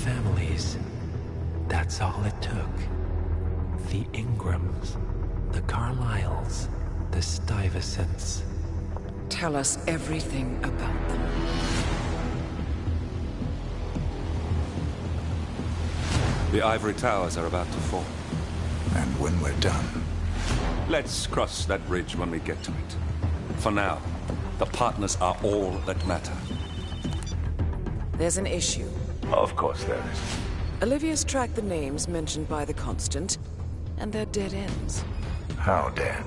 families. That's all it took. The Ingrams, the Carlyles, the Stuyvesants. Tell us everything about them. The ivory towers are about to fall. And when we're done... Let's cross that bridge when we get to it. For now, the partners are all that matter. There's an issue. Of course there is. Olivia's tracked the names mentioned by the Constant, and they're dead ends. How dead?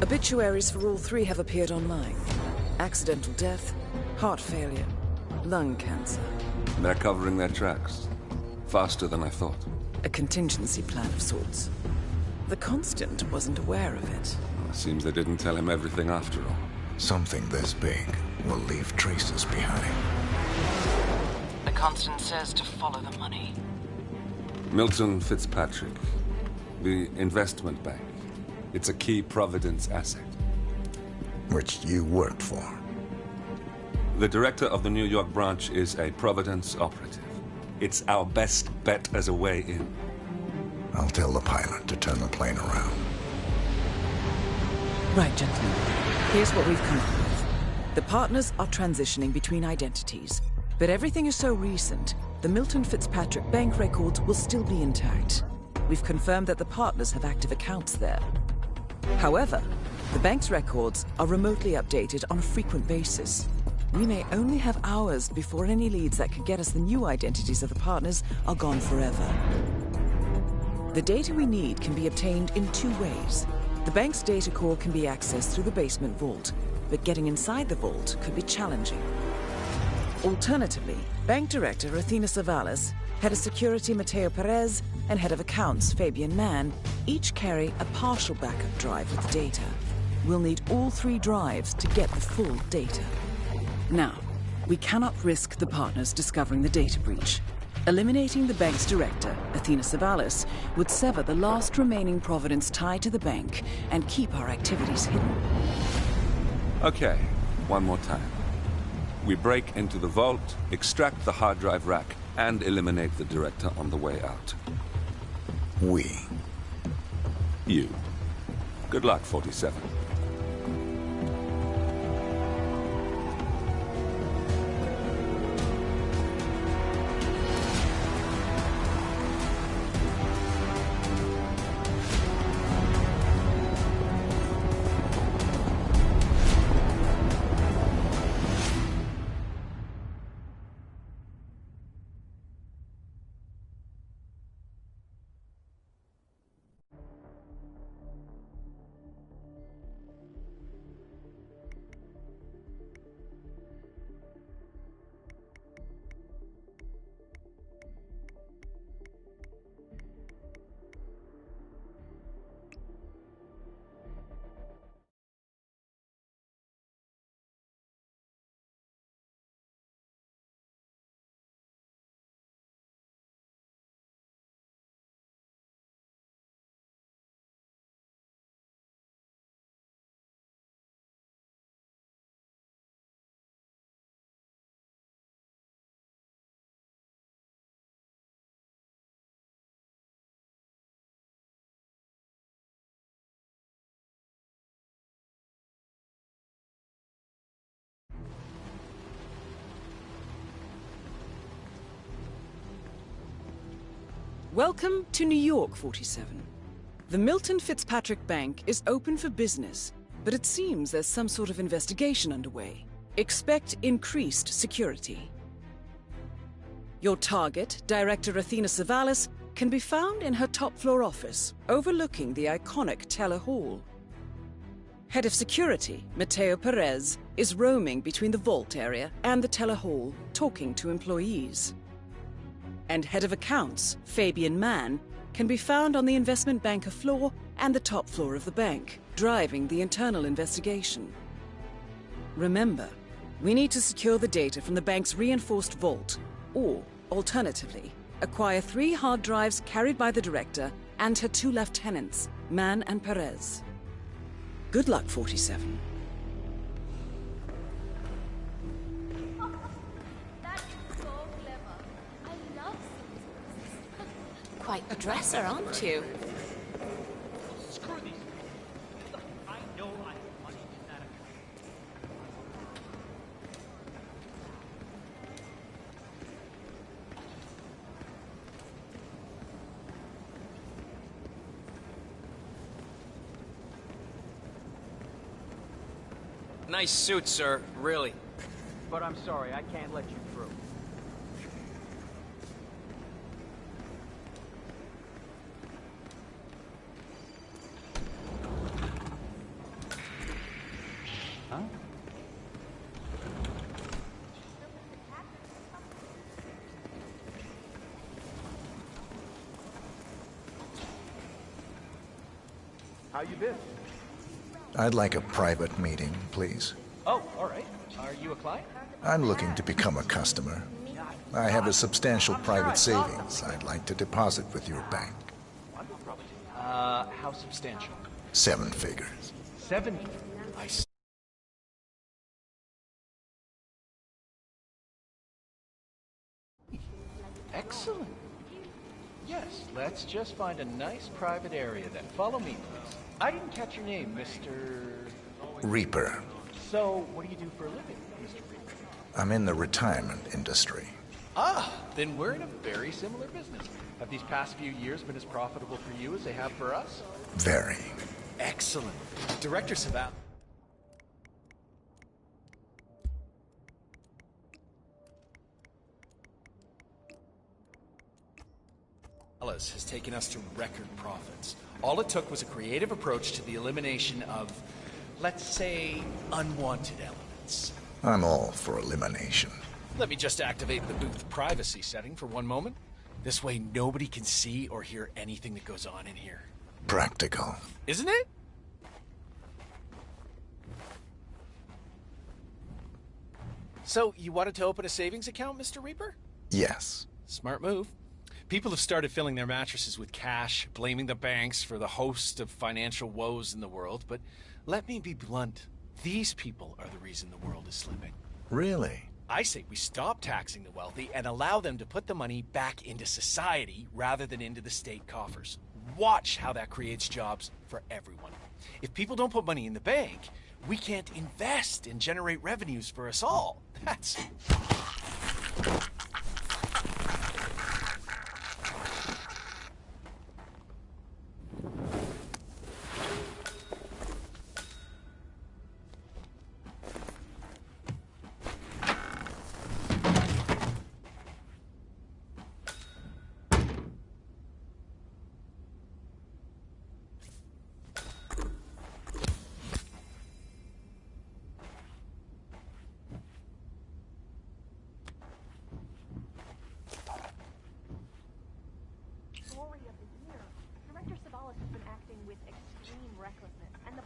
Obituaries for all three have appeared online. Accidental death, heart failure, lung cancer. They're covering their tracks. Faster than I thought. A contingency plan of sorts. The Constant wasn't aware of it. Well, seems they didn't tell him everything after all. Something this big will leave traces behind. The Constant says to follow the money. Milton Fitzpatrick. The investment bank. It's a key Providence asset. Which you worked for. The director of the New York branch is a Providence operative. It's our best bet as a way in. I'll tell the pilot to turn the plane around. Right, gentlemen. Here's what we've come up with. The partners are transitioning between identities, but everything is so recent, the Milton Fitzpatrick bank records will still be intact. We've confirmed that the partners have active accounts there. However, the bank's records are remotely updated on a frequent basis. We may only have hours before any leads that could get us the new identities of the partners are gone forever. The data we need can be obtained in two ways. The bank's data core can be accessed through the basement vault, but getting inside the vault could be challenging. Alternatively, Bank Director Athena Savalas, Head of Security Mateo Perez, and Head of Accounts Fabian Mann each carry a partial backup drive with the data. We'll need all three drives to get the full data. Now, we cannot risk the partners discovering the data breach. Eliminating the bank's director, Athena Savalas, would sever the last remaining Providence tie to the bank and keep our activities hidden. Okay, one more time. We break into the vault, extract the hard drive rack, and eliminate the director on the way out. We. You. Good luck, 47. Welcome to New York, 47. The Milton Fitzpatrick Bank is open for business, but it seems there's some sort of investigation underway. Expect increased security. Your target, Director Athena Savalas, can be found in her top-floor office, overlooking the iconic Teller Hall. Head of Security, Mateo Perez, is roaming between the vault area and the Teller Hall, talking to employees. And Head of Accounts, Fabian Mann, can be found on the investment banker floor and the top floor of the bank, driving the internal investigation. Remember, we need to secure the data from the bank's reinforced vault, or, alternatively, acquire 3 hard drives carried by the director and her 2 lieutenants, Mann and Perez. Good luck, 47. That is so clever. I love seeing quite the dresser, aren't you? Screw these things. Look, I know I have money in that account. Nice suit, sir. Really. But I'm sorry, I can't let you through. Huh? How you been? I'd like a private meeting, please. Oh, all right. Are you a client? I'm looking to become a customer. I have a substantial private savings I'd like to deposit with your bank. How substantial? 7 figures. 7. I see. Excellent. Yes, let's just find a nice private area then. Follow me, please. I didn't catch your name, Mr. Reaper. So, what do you do for a living, Mr. Reaper? I'm in the retirement industry. Ah, then we're in a very similar business. Have these past few years been as profitable for you as they have for us? Very. Excellent. Director Sabat. Has taken us to record profits. All it took was a creative approach to the elimination of, let's say, unwanted elements. I'm all for elimination. Let me just activate the booth privacy setting for one moment. This way nobody can see or hear anything that goes on in here. Practical. Isn't it? So, you wanted to open a savings account, Mr. Reaper? Yes. Smart move. People have started filling their mattresses with cash, blaming the banks for the host of financial woes in the world, but let me be blunt. These people are the reason the world is slipping. Really? I say we stop taxing the wealthy and allow them to put the money back into society rather than into the state coffers. Watch how that creates jobs for everyone. If people don't put money in the bank, we can't invest and generate revenues for us all. That's...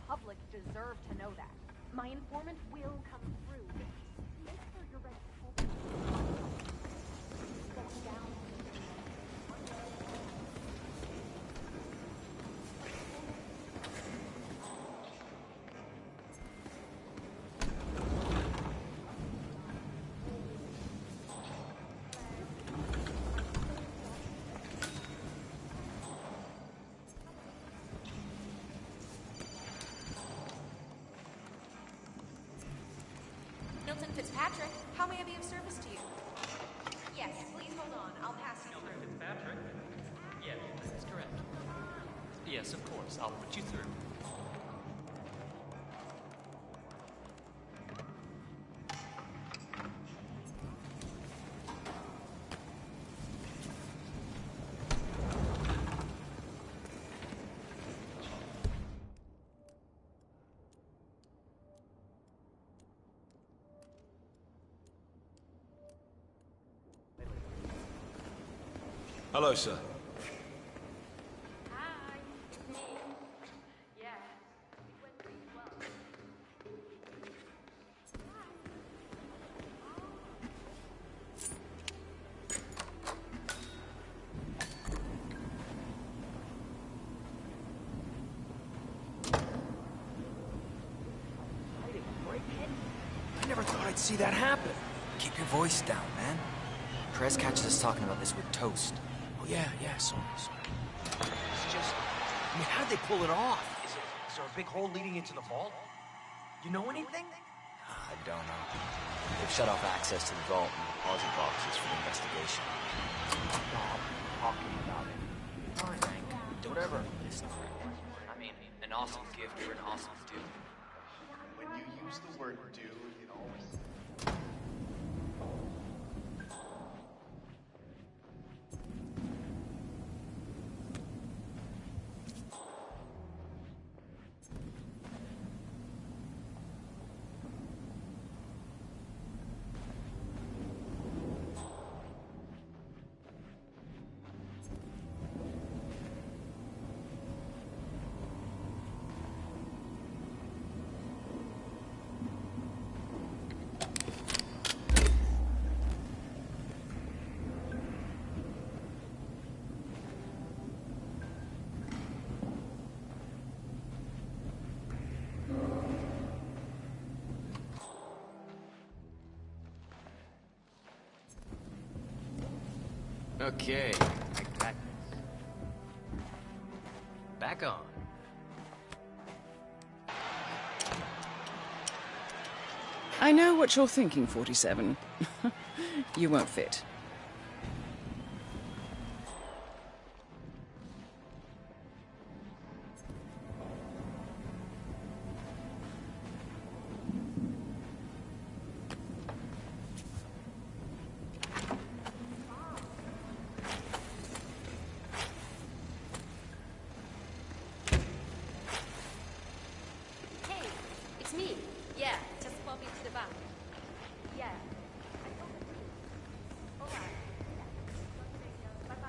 public deserve to know that. My informant will come through. Make sure you're ready to hold down. Milton Fitzpatrick, how may I be of service to you? Yes, please hold on. I'll pass you through. Milton Fitzpatrick? Yes, that's correct. Yes, of course. I'll put you through. Hello, sir. Hi. Yeah. It went pretty well. I never thought I'd see that happen. Keep your voice down, man. Perez catches us talking about this with toast. Oh Yeah, sorry. It's just... I mean, how did they pull it off? Is there a big hole leading into the vault? You know anything? I don't know. They've shut off access to the vault and deposit boxes for the investigation. Stop talking about it. Fine, Hank. Whatever. Listen, I mean, an awesome gift for an awesome dude. When you use the word dude, it always... Okay, I got this. Back on. I know what you're thinking, 47. You won't fit. Hey, it's me. Yeah, just pop into the back. Yeah. Alright. Bye-bye.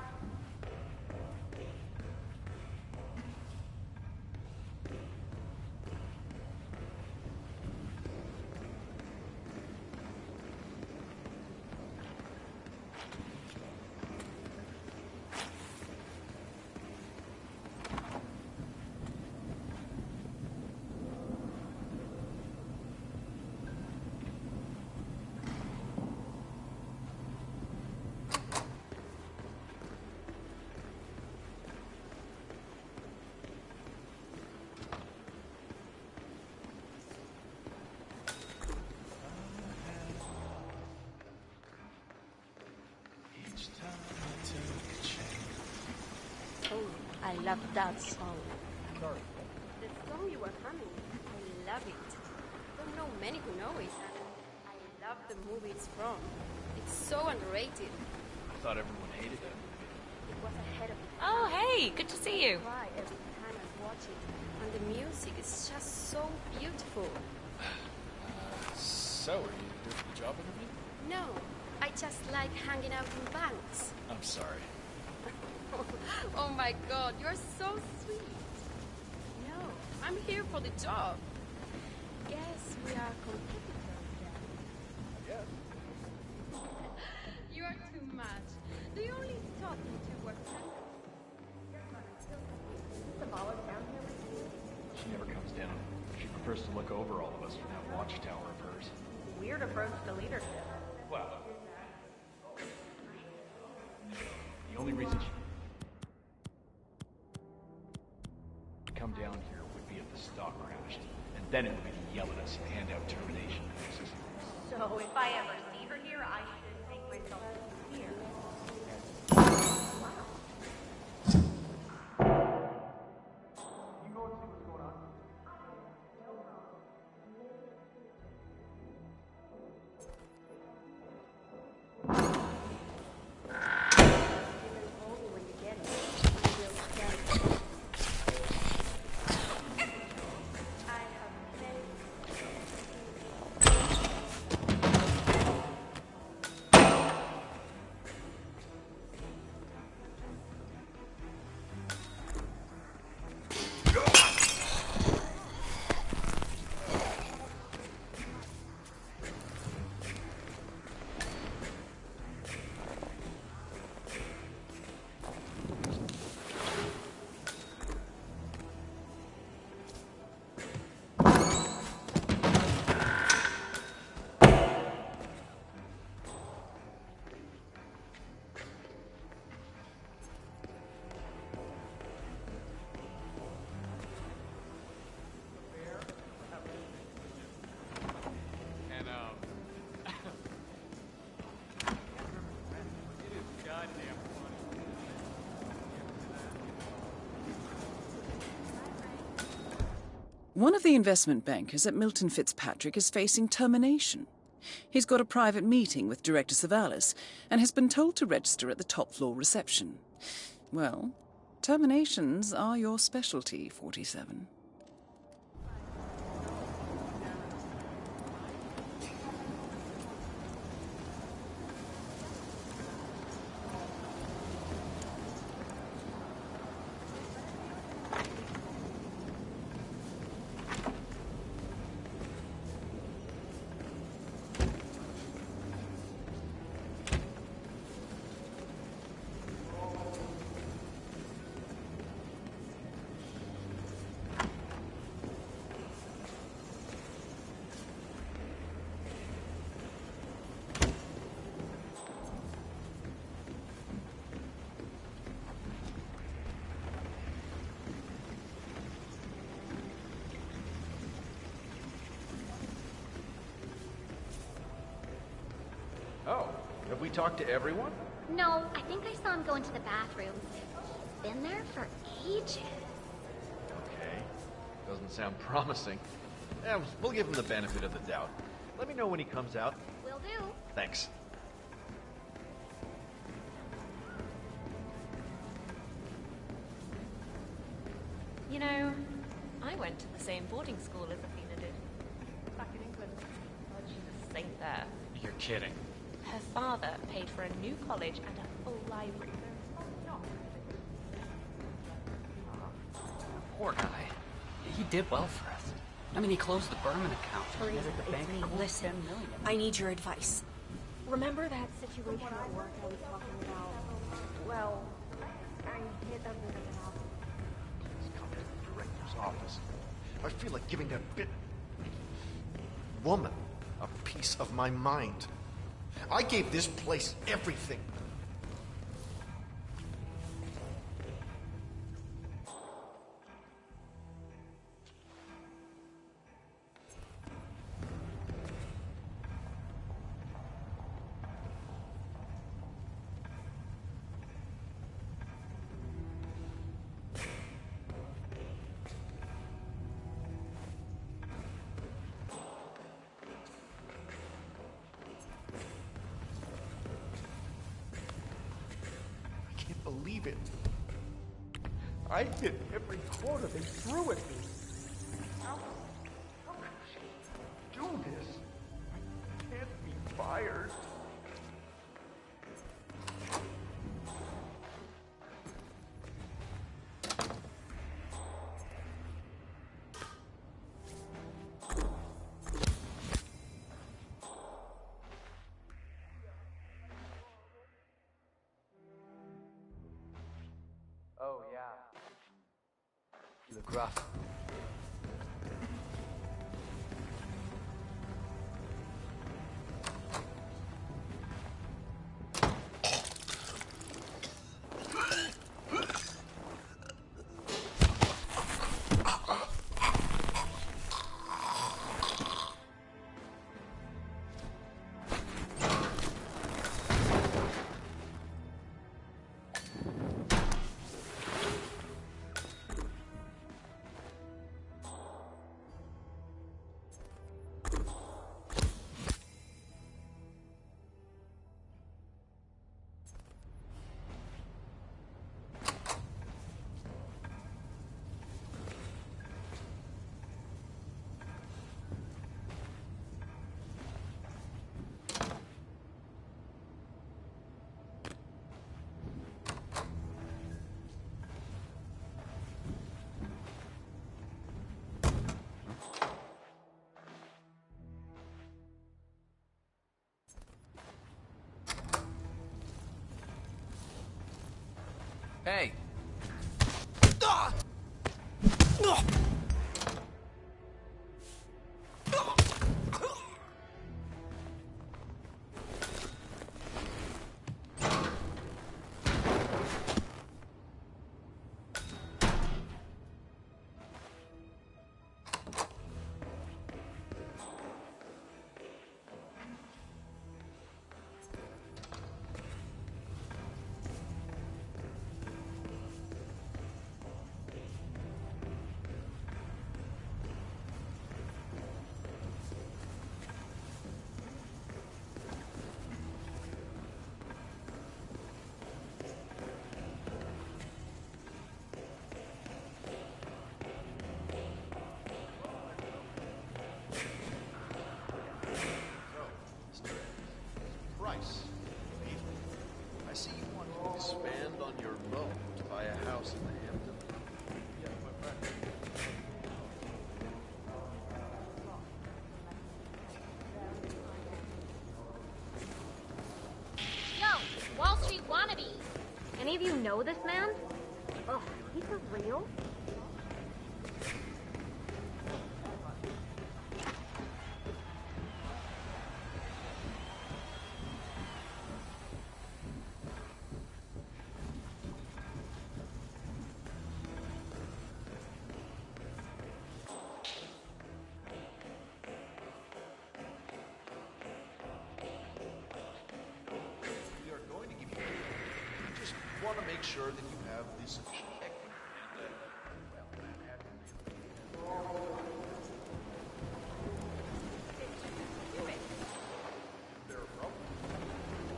Oh, I love that song. Sorry. The song you were humming, I love it. Don't know many who know it, and I love the movie it's from. It's so underrated. I thought everyone hated it. It was ahead of its Oh, time. hey, good to see you. I cry every time I watch it, and the music is just so beautiful. So, are you here for the job interview? No, I just like hanging out in banks. I'm sorry. Oh my God, you're so sweet. No, I'm here for the job. Guess we are competitors then. Yes. You are too much. Do you only talk to work centers? You're gonna kill me. The ball is down here with you. She never comes down. She prefers to look over all of us from that watchtower of hers. Weird approach to leadership. Well, the only reason she come down here would be if the stock crashed, and then it would be to yell at us and hand out termination notices. So if I ever see her here, I should make myself here. One of the investment bankers at Milton Fitzpatrick is facing termination. He's got a private meeting with Director Savalas and has been told to register at the top floor reception. Well, terminations are your specialty, 47. Oh, have we talked to everyone? No, I think I saw him go into the bathroom. Been there for ages. Okay. Doesn't sound promising. Yeah, we'll give him the benefit of the doubt. Let me know when he comes out. Will do. Thanks. You know, I went to the same boarding school as Athena did. Back in England. Oh, she's a saint there. You're kidding. Her father paid for a new college and a full library. Poor guy. He did well for us. I mean, he closed the Berman account. Please, Netted the bank almost listen. 10 million. I need your advice. Remember that situation at work I was talking about? Well, I hit a bit of an obstacle. Please come to the director's office. I feel like giving that woman a piece of my mind. I gave this place everything. Believe it. I hit every corner they threw at me. How could she do this? I can't be fired. Oh, yeah. You look rough. Hey! house in the Hamptons. Yeah, my friend. Yo, Wall Street wannabe. Any of you know this man? Oh, he's so real. We are going to give you. We just want to make sure that you have the sufficient equity. There are problems?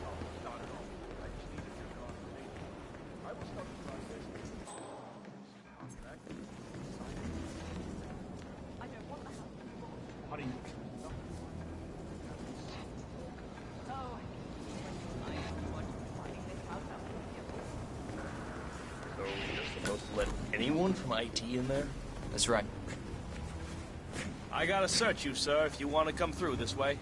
No, not at all. I just needed your confirmation. I will start the process. Contract. I know what the hell. How do you? So you're supposed to let anyone from IT in there? That's right. I gotta search you, sir, if you want to come through this way.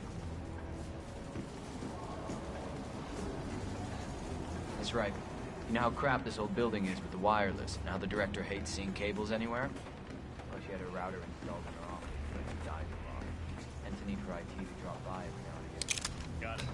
That's right. You know how crap this old building is with the wireless, and how the director hates seeing cables anywhere? Well, she had her router installed in her office, but she died a lot. Hence the need for IT to drop by every now and again. Got it.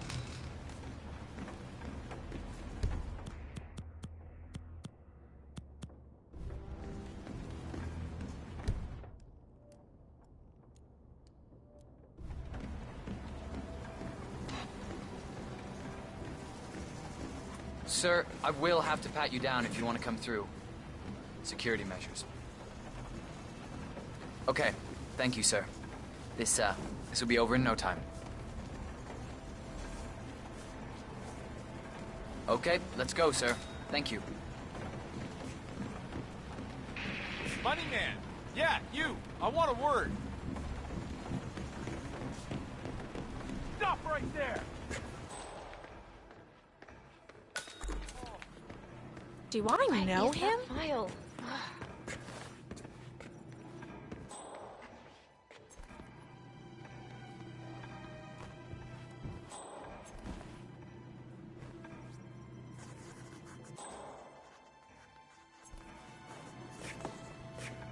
Sir, I will have to pat you down if you want to come through. Security measures. Okay, thank you, sir. This will be over in no time. Okay, let's go, sir. Thank you. Money man! Yeah, you! I want a word! Stop right there! Do I know him? File.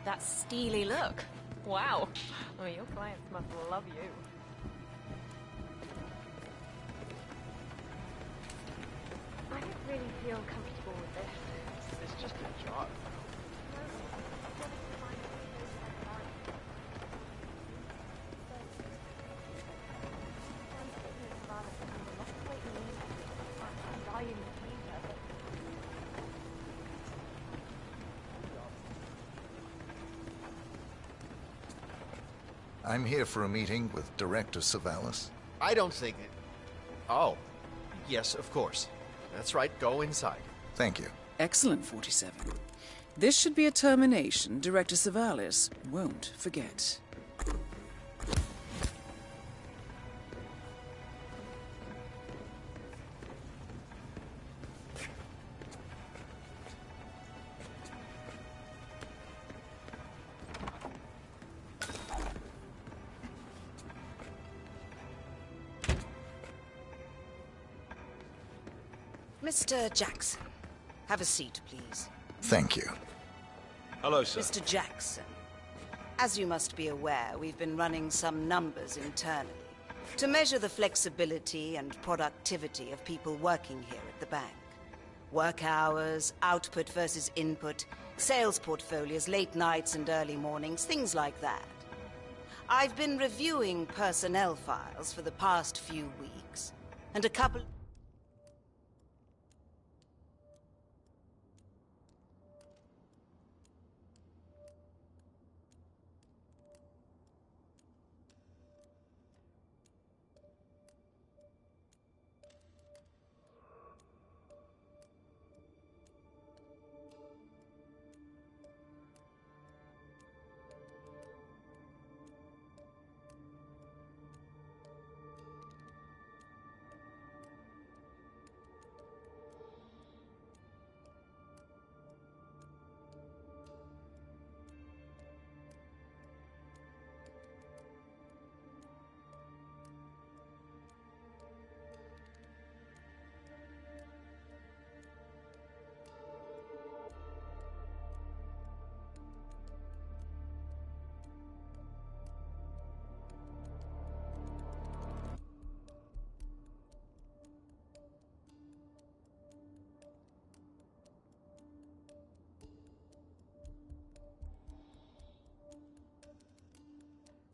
That steely look. Wow. Oh, your clients must love you. I don't really feel comfortable with this. It's just a job. I'm here for a meeting with Director Savalas. I don't think it... Oh. Yes, of course. That's right, go inside. Thank you. Excellent, 47. This should be a termination Director Savalas won't forget. Mr. Jackson, have a seat, please. Thank you. Hello, sir. Mr. Jackson, as you must be aware, we've been running some numbers internally to measure the flexibility and productivity of people working here at the bank. Work hours, output versus input, sales portfolios, late nights and early mornings, things like that. I've been reviewing personnel files for the past few weeks, and a couple...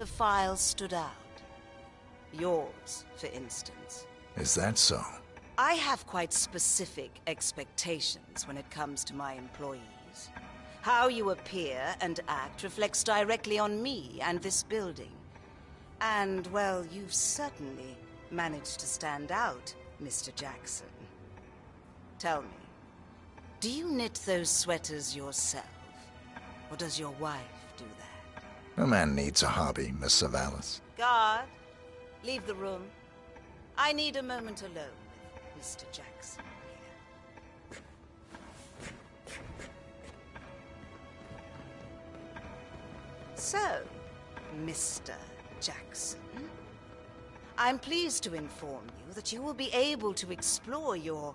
the files stood out. Yours, for instance. Is that so? I have quite specific expectations when it comes to my employees. How you appear and act reflects directly on me and this building. And, well, you've certainly managed to stand out, Mr. Jackson. Tell me, do you knit those sweaters yourself? Or does your wife do that? A man needs a hobby, Miss Savalas. Guard, leave the room. I need a moment alone with Mr. Jackson here. So, Mr. Jackson, I'm pleased to inform you that you will be able to explore your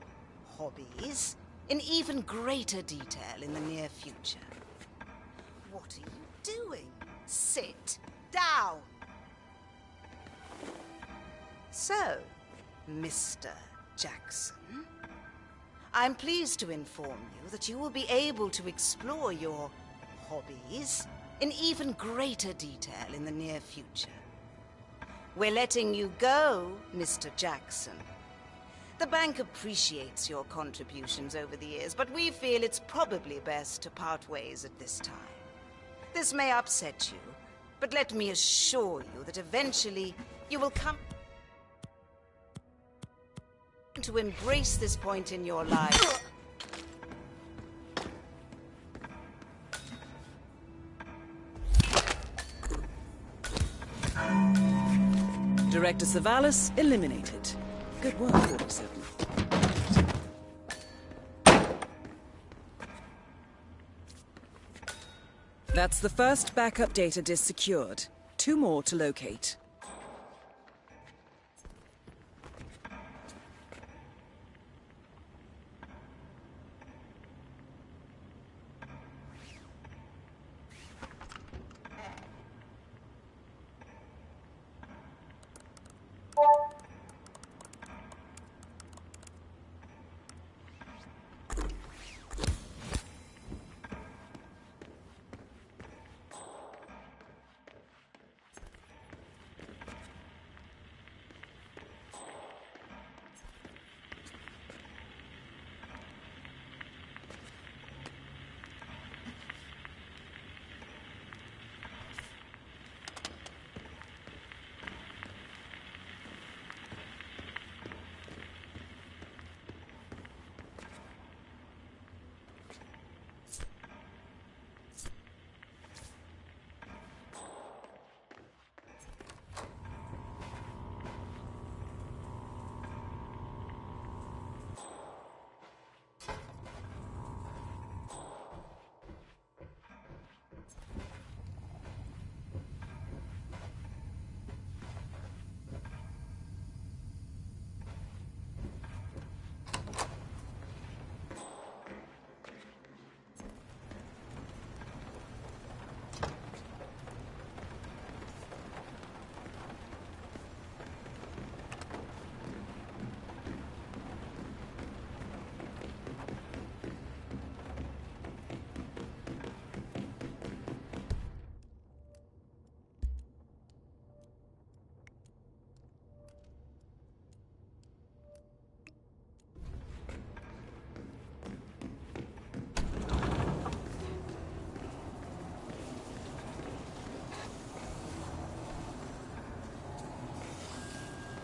hobbies in even greater detail in the near future. What are you doing? Sit down. So, Mr. Jackson, I'm pleased to inform you that you will be able to explore your hobbies in even greater detail in the near future. We're letting you go, Mr. Jackson. The bank appreciates your contributions over the years, but we feel it's probably best to part ways at this time. This may upset you, but let me assure you that eventually you will come to embrace this point in your life. Director Savalas eliminated. Good work, 47. That's the first backup data disk secured. 2 more to locate.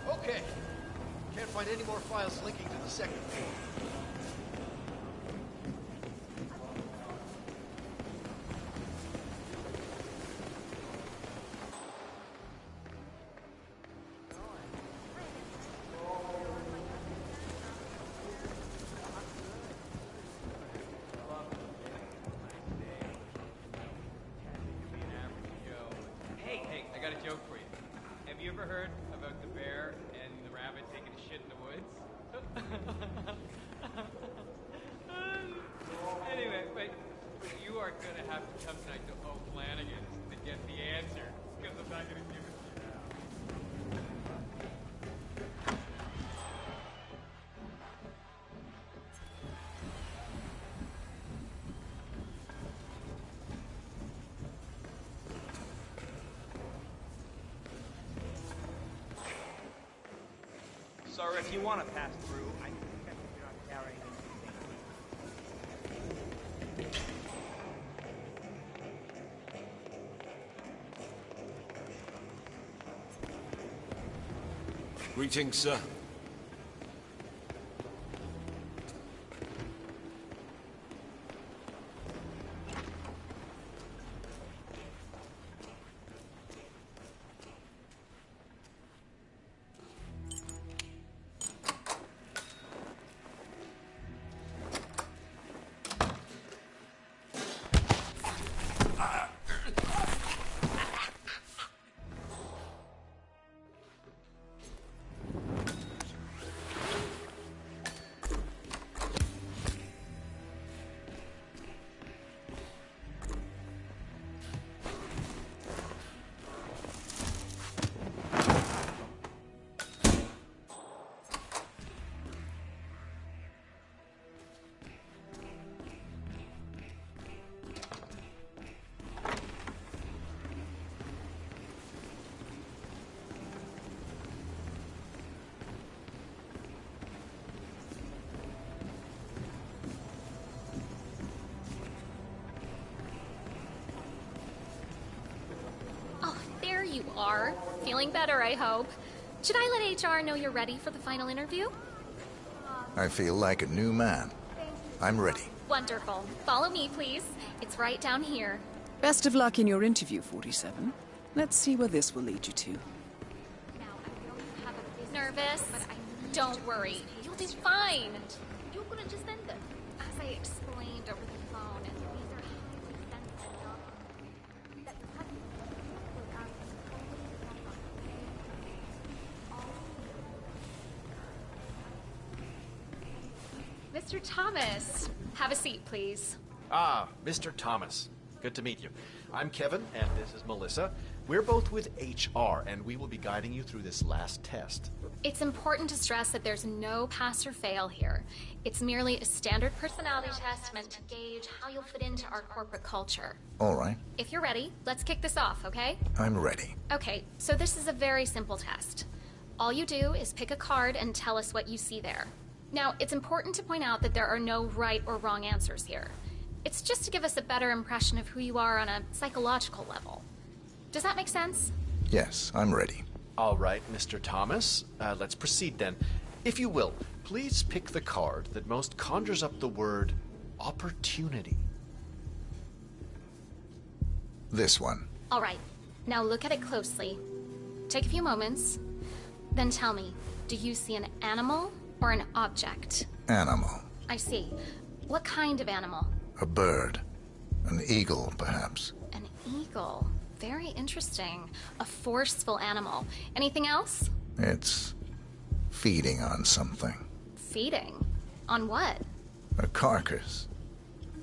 Okay. Can't find any more files linking to the second floor. Hey, I got a joke for you. Have you ever heard about the bear and the rabbit taking a shit in the woods? Anyway, but you are gonna have to come tonight to O'Flanagan's to get the answer, because I'm not gonna give it to you now. Sir, if you want to pass through, I can check if you're not carrying anything. Greetings, sir. You are. Feeling better, I hope. Should I let HR know you're ready for the final interview? I feel like a new man. I'm ready. Wonderful. Follow me, please. It's right down here. Best of luck in your interview, 47. Let's see where this will lead you to. Nervous? Don't worry. You'll do fine. You could have just ended. As I explained over the phone, these are highly sensitive. Mr. Thomas, have a seat, please. Ah, Mr. Thomas. Good to meet you. I'm Kevin, and this is Melissa. We're both with HR, and we will be guiding you through this last test. It's important to stress that there's no pass or fail here. It's merely a standard personality test meant to gauge how you'll fit into our corporate culture. All right. If you're ready, let's kick this off, okay? I'm ready. Okay, so this is a very simple test. All you do is pick a card and tell us what you see there. Now, it's important to point out that there are no right or wrong answers here. It's just to give us a better impression of who you are on a psychological level. Does that make sense? Yes, I'm ready. All right, Mr. Thomas. Let's proceed then. If you will, please pick the card that most conjures up the word opportunity. This one. All right. Now look at it closely. Take a few moments. Then tell me, do you see an animal or an object? Animal. I see. What kind of animal? A bird. An eagle, perhaps. An eagle. Very interesting. A forceful animal. Anything else? It's feeding on something. Feeding? On what? A carcass.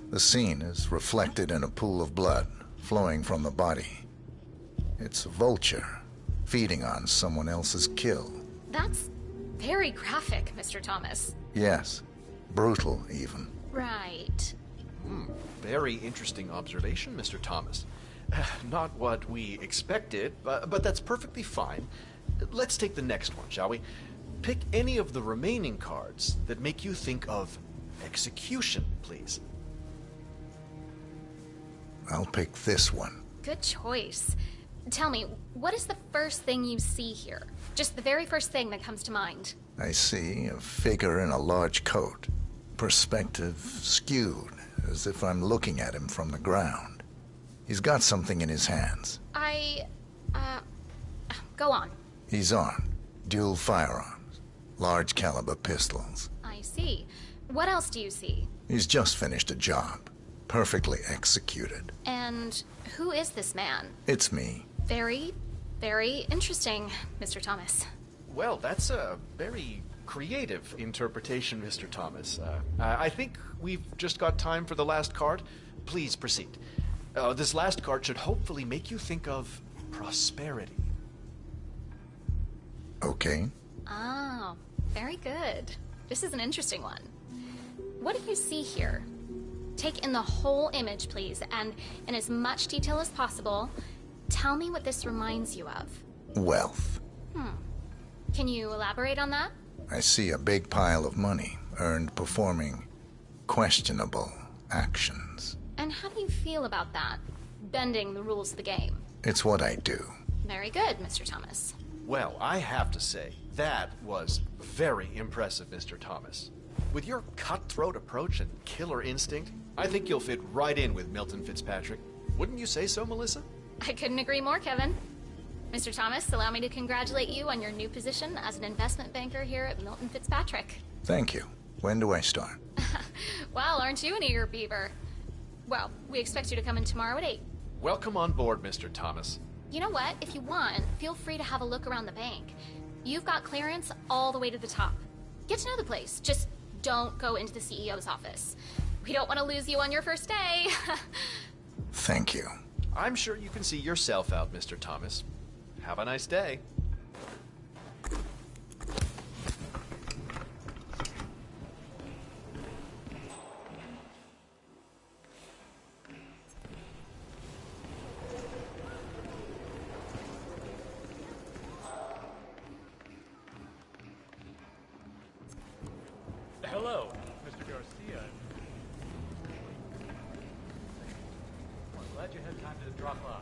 The scene is reflected in a pool of blood flowing from the body. It's a vulture feeding on someone else's kill. That's very graphic, Mr. Thomas. Yes. Brutal, even. Right. Very interesting observation, Mr. Thomas. Not what we expected, but that's perfectly fine. Let's take the next one, shall we? Pick any of the remaining cards that make you think of execution, please. I'll pick this one. Good choice. Tell me, what is the first thing you see here? Just the very first thing that comes to mind. I see a figure in a large coat. Perspective skewed, as if I'm looking at him from the ground. He's got something in his hands. Go on. He's armed. Dual firearms. Large caliber pistols. I see. What else do you see? He's just finished a job. Perfectly executed. And who is this man? It's me. Very, very interesting, Mr. Thomas. Well, that's a very creative interpretation, Mr. Thomas. I think we've just got time for the last card. Please proceed. This last card should hopefully make you think of prosperity. Okay. Oh, very good. This is an interesting one. What do you see here? Take in the whole image, please, and in as much detail as possible, tell me what this reminds you of. Wealth. Can you elaborate on that? I see a big pile of money earned performing questionable actions. And how do you feel about that? Bending the rules of the game? It's what I do. Very good, Mr. Thomas. Well, I have to say, that was very impressive, Mr. Thomas. With your cutthroat approach and killer instinct, I think you'll fit right in with Milton Fitzpatrick. Wouldn't you say so, Melissa? I couldn't agree more, Kevin. Mr. Thomas, allow me to congratulate you on your new position as an investment banker here at Milton Fitzpatrick. Thank you. When do I start? Well, aren't you an eager beaver? Well, we expect you to come in tomorrow at 8. Welcome on board, Mr. Thomas. You know what? If you want, feel free to have a look around the bank. You've got clearance all the way to the top. Get to know the place. Just don't go into the CEO's office. We don't want to lose you on your first day. Thank you. I'm sure you can see yourself out, Mr. Thomas. Have a nice day. Hello, Mr. Garcia. Well, glad you had time to drop by.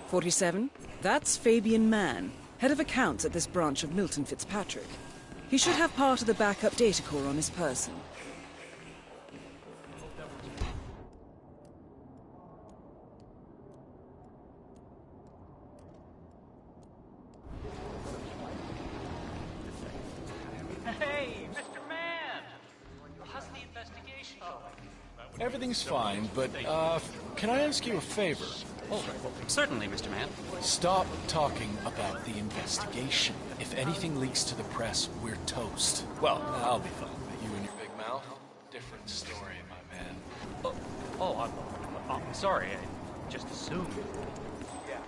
"47? That's Fabian Mann, head of accounts at this branch of Milton Fitzpatrick. He should have part of the backup data core on his person." Hey, Mr. Mann! How's the investigation going? Everything's fine, but, can I ask you a favor? Oh, certainly, Mr. Mann. Stop talking about the investigation. If anything leaks to the press, we're toast. Well, I'll be fine. But you and your big mouth? Different story, my man. I'm sorry. I just assumed. Yeah.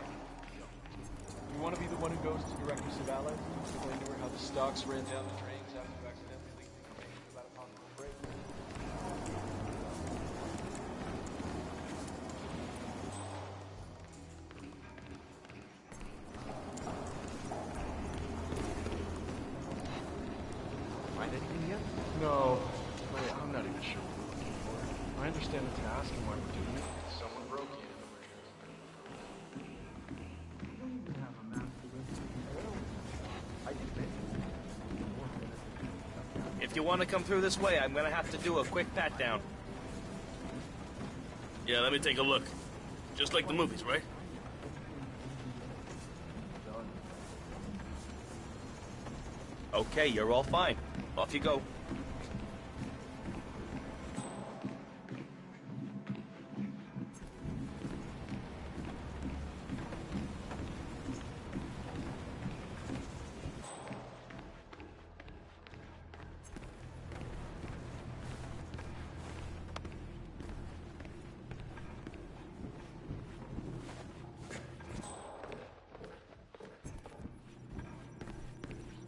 You want to be the one who goes to Director Savalas and explain to her how the stocks ran down the drains after you accidentally leaked information about a possible break? Find anything yet? No. Wait, I'm not even sure what we're looking for. I understand the task and why we're doing it. Someone broke in and we're here. We don't even have a map for this. I think. If you want to come through this way, I'm gonna have to do a quick pat-down. Yeah, let me take a look. Just like the movies, right? Okay, you're all fine. Off you go.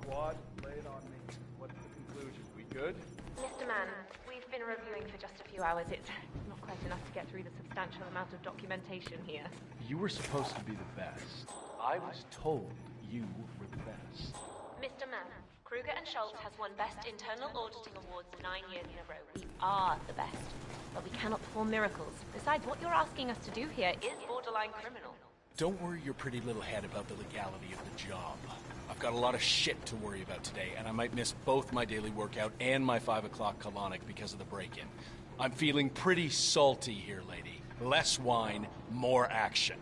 Squad, lay it on me. What's the conclusion? We good? Mr. Mann, we've been reviewing for just a few hours. It's not quite enough to get through the substantial amount of documentation here. You were supposed to be the best. I was told you were the best. Mr. Mann, Kruger and Schultz has won Best Internal Auditing Awards 9 years in a row. We are the best, but we cannot perform miracles. Besides, what you're asking us to do here is borderline criminal. Don't worry your pretty little head about the legality of the job. I've got a lot of shit to worry about today, and I might miss both my daily workout and my 5 o'clock colonic because of the break-in. I'm feeling pretty salty here, lady. Less wine, more action.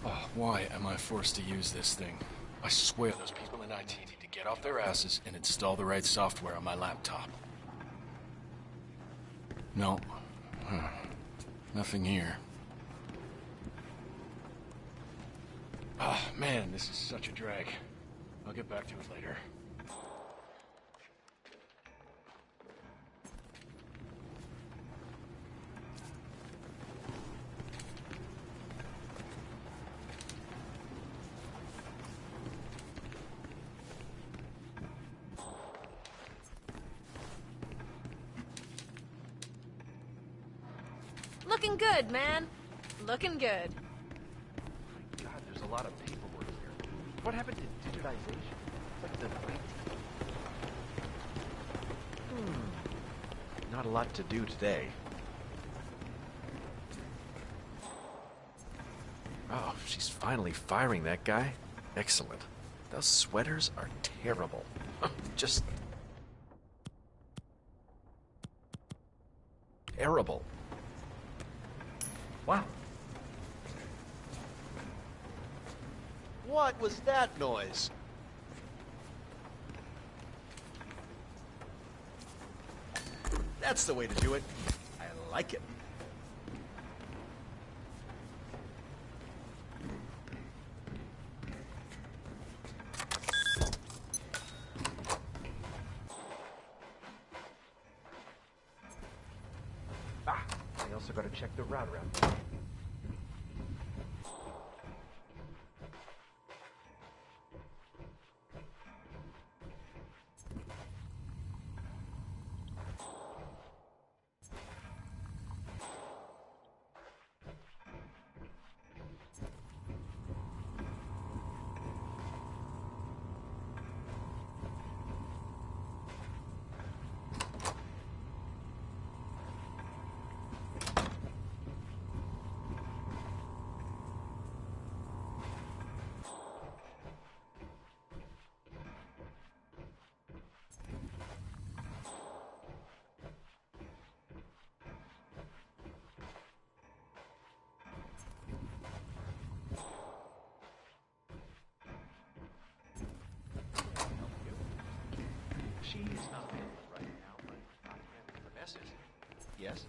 Oh, why am I forced to use this thing? I swear those people in IT need to get off their asses and install the right software on my laptop. No. Nothing here. Ah, man, this is such a drag. I'll get back to it later. Looking good, man. Looking good. God, there's a lot of paperwork here. What happened to digitization? It's like the Not a lot to do today. Oh, she's finally firing that guy. Excellent. Those sweaters are terrible. Just terrible. Wow. What was that noise? That's the way to do it. I like it. I also got to check the route around. She is not available right now, but I can the message. Yes?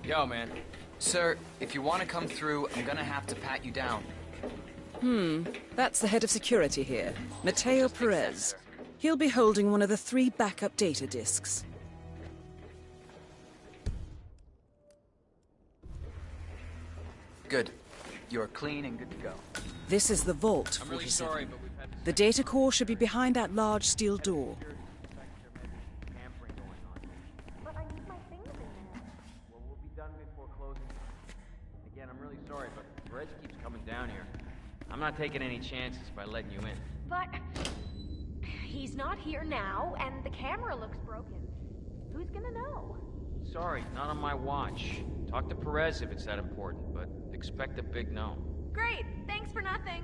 Yo, man. Sir, if you want to come through, I'm gonna have to pat you down. That's the head of security here, Mateo Perez. He'll be holding one of the 3 backup data disks. Good. You're clean and good to go. This is the vault, I'm really 47. sorry, but we've had The data core should be behind that large steel door. But I need my things in there. Well, we'll be done before closing. Again, I'm really sorry, but Perez keeps coming down here. I'm not taking any chances by letting you in. But he's not here now, and the camera looks broken. Who's gonna know? Sorry, not on my watch. Talk to Perez if it's that important, but expect a big no. Great, thanks for nothing.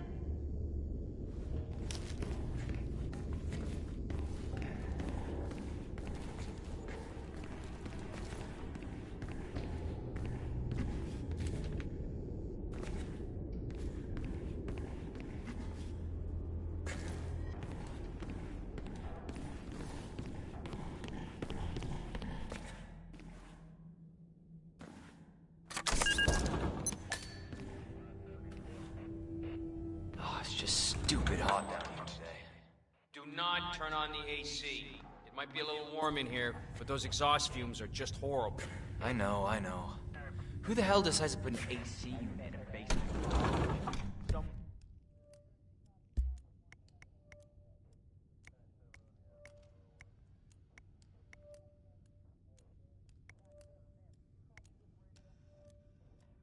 It's just stupid hot down here today. Do not turn on the AC. It might be a little warm in here, but those exhaust fumes are just horrible. I know. Who the hell decides to put an AC unit in a basement?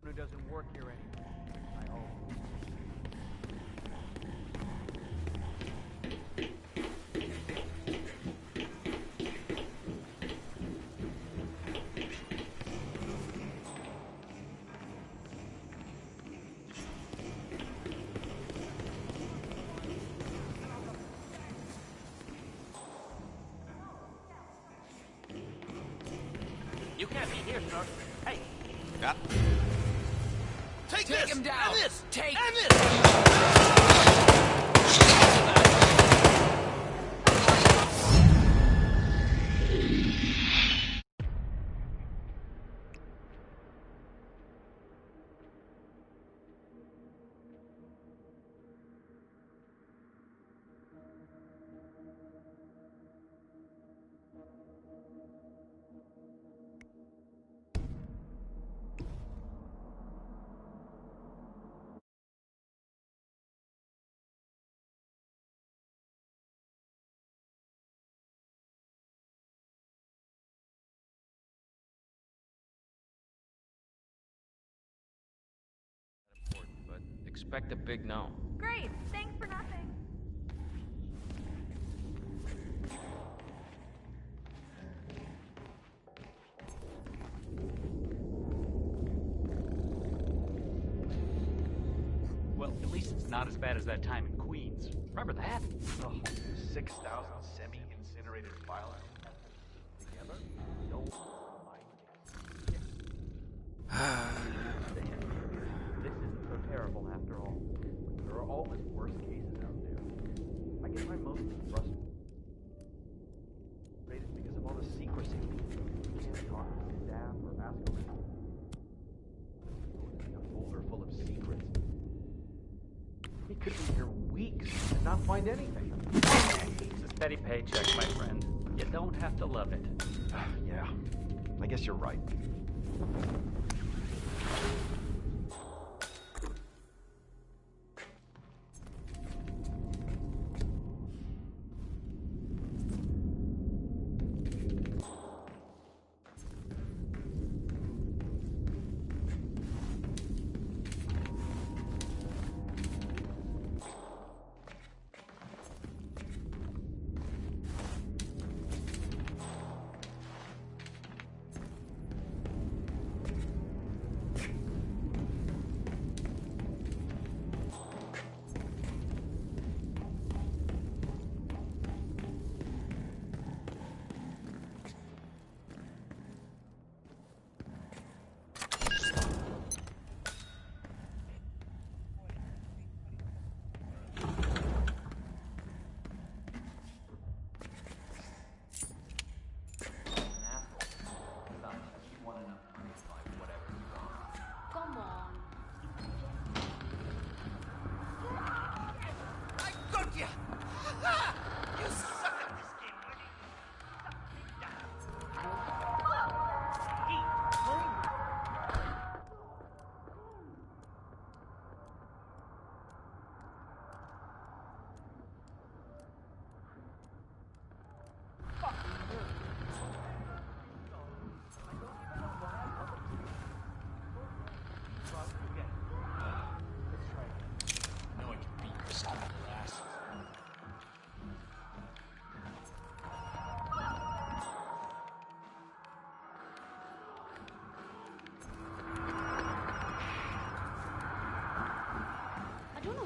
Who doesn't work here anymore, I hope. You can't be here, sir. Hey. Yeah. Take this! him down! And this! Take And this! But expect a big no. Great, thanks for nothing. Well, at least it's not as bad as that time in Queens. Remember that? Oh, 6,000 semi-incinerated files together? No This isn't so terrible after all. There are always worse cases out there. I guess I'm mostly frustrated because of all the secrecy. You can't talk to staff or ask them. A folder full of secrets. He could be here weeks and not find anything. It's a steady paycheck, my friend. You don't have to love it. Yeah, I guess you're right.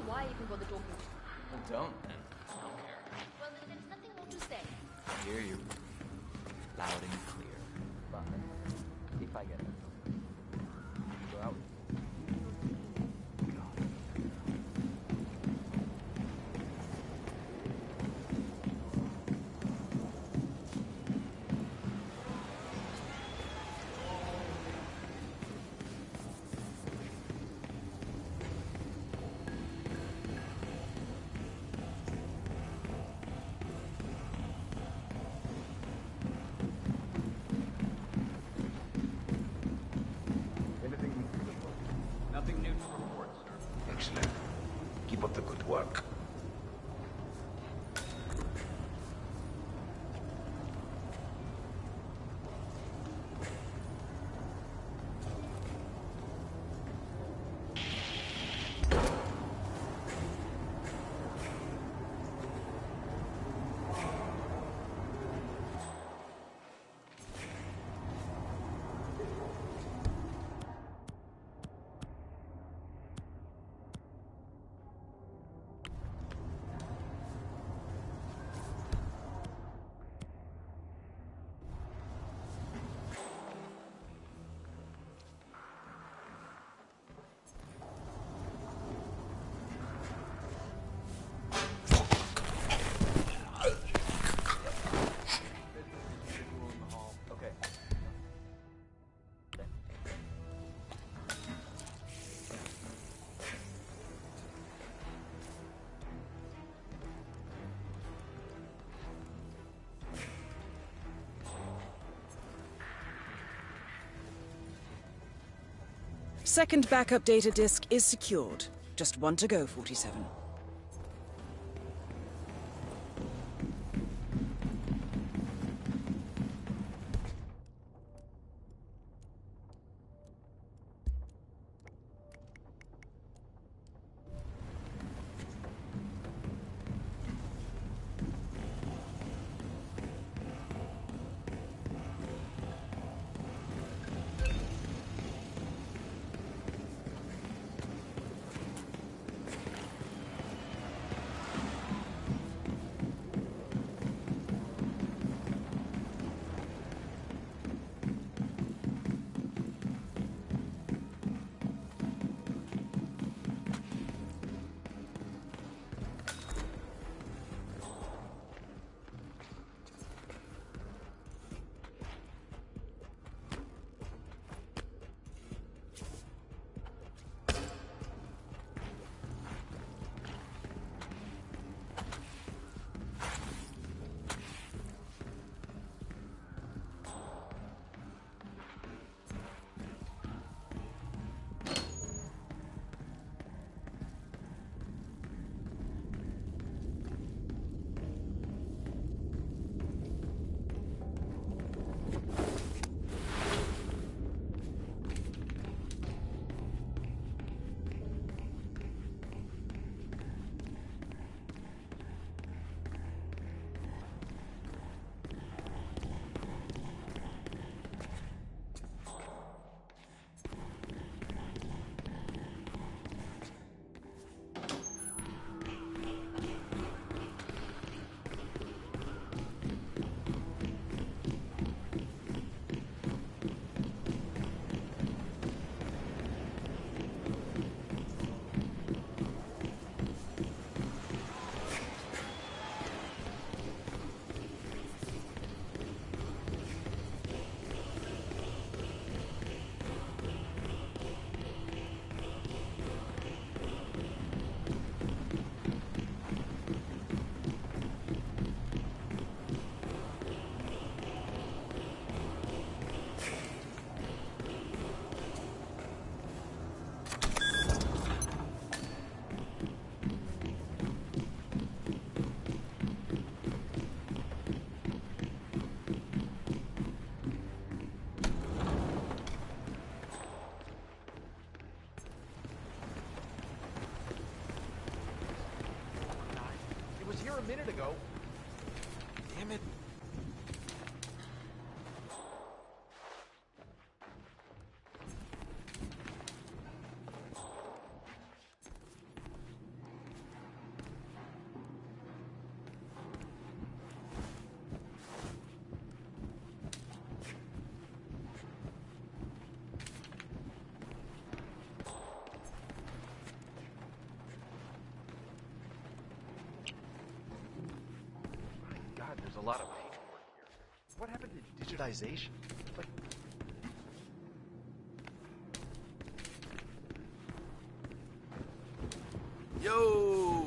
Why even bother talking? Well, don't then. I don't care. Well, then there's nothing more to say. I hear you. Loud and clear. But if I get it, go out. Keep up the good work. Second backup data disk is secured. Just one to go, 47. A minute ago. Damn it. There's a lot of paperwork here. What happened to digitization? Like, yo!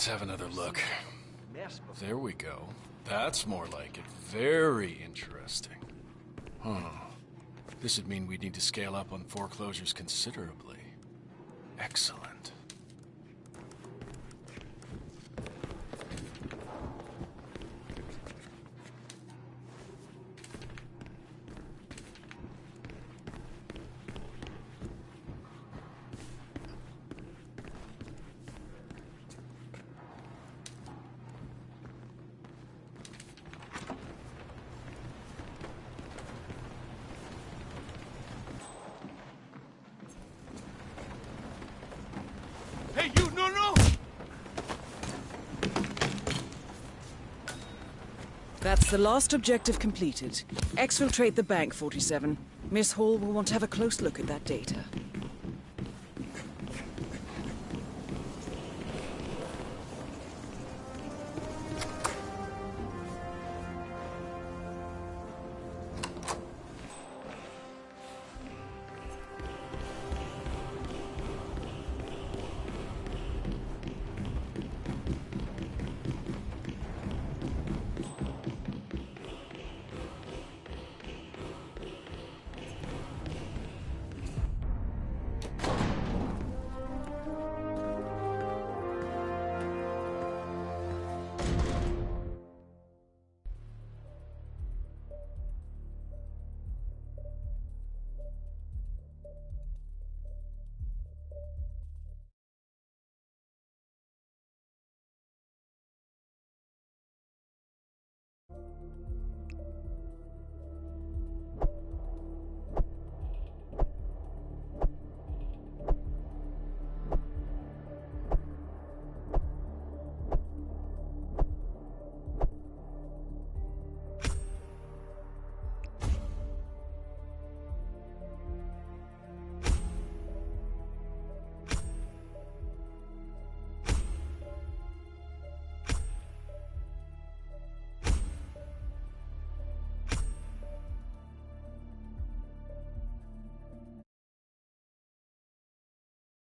Let's have another look. There we go. That's more like it. Very interesting. Huh. This would mean we'd need to scale up on foreclosures considerably. Excellent. Hey, you! No, no! That's the last objective completed. Exfiltrate the bank, 47. Miss Hall will want to have a close look at that data.